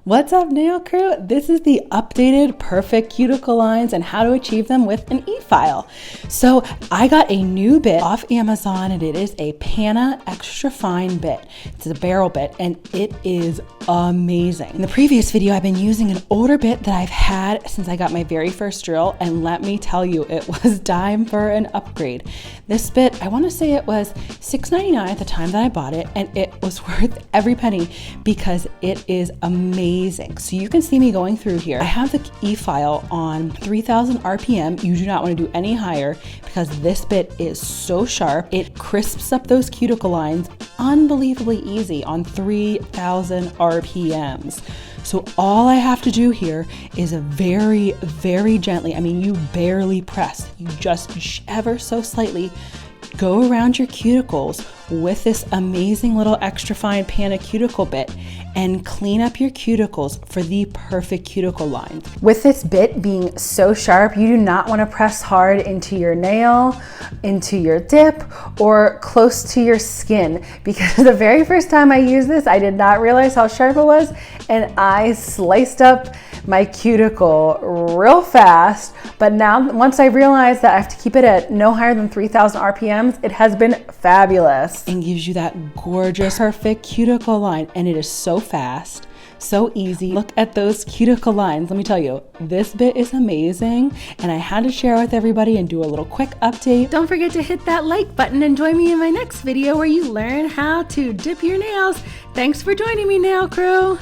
What's up, nail crew? This is the updated perfect cuticle lines and how to achieve them with an e-file. So I got a new bit off Amazon and it is a Pana Extra Fine bit. It's a barrel bit and it is amazing. In the previous video, I've been using an older bit that I've had since I got my very first drill, and let me tell you, it was time for an upgrade. This bit, I want to say it was $6.99 at the time that I bought it, and it was worth every penny because it is amazing. So you can see me going through here. I have the e-file on 3000 RPM. You do not want to do any higher because this bit is so sharp. It crisps up those cuticle lines unbelievably easy on 3000 RPMs. So all I have to do here is very, very gently, I mean, you barely press, you just ever so slightly go around your cuticles with this amazing little extra fine Pana cuticle bit and clean up your cuticles for the perfect cuticle line. With this bit being so sharp, you do not want to press hard into your nail, into your dip, or close to your skin, because the very first time I used this, I did not realize how sharp it was, and I sliced up my cuticle real fast. But now, once I realized that I have to keep it at no higher than 3000 RPMs, it has been fabulous and gives you that gorgeous, perfect cuticle line. And it is so fast, so easy. Look at those cuticle lines. Let me tell you, this bit is amazing, and I had to share with everybody and do a little quick update. Don't forget to hit that like button and join me in my next video where you learn how to dip your nails. Thanks for joining me, nail crew.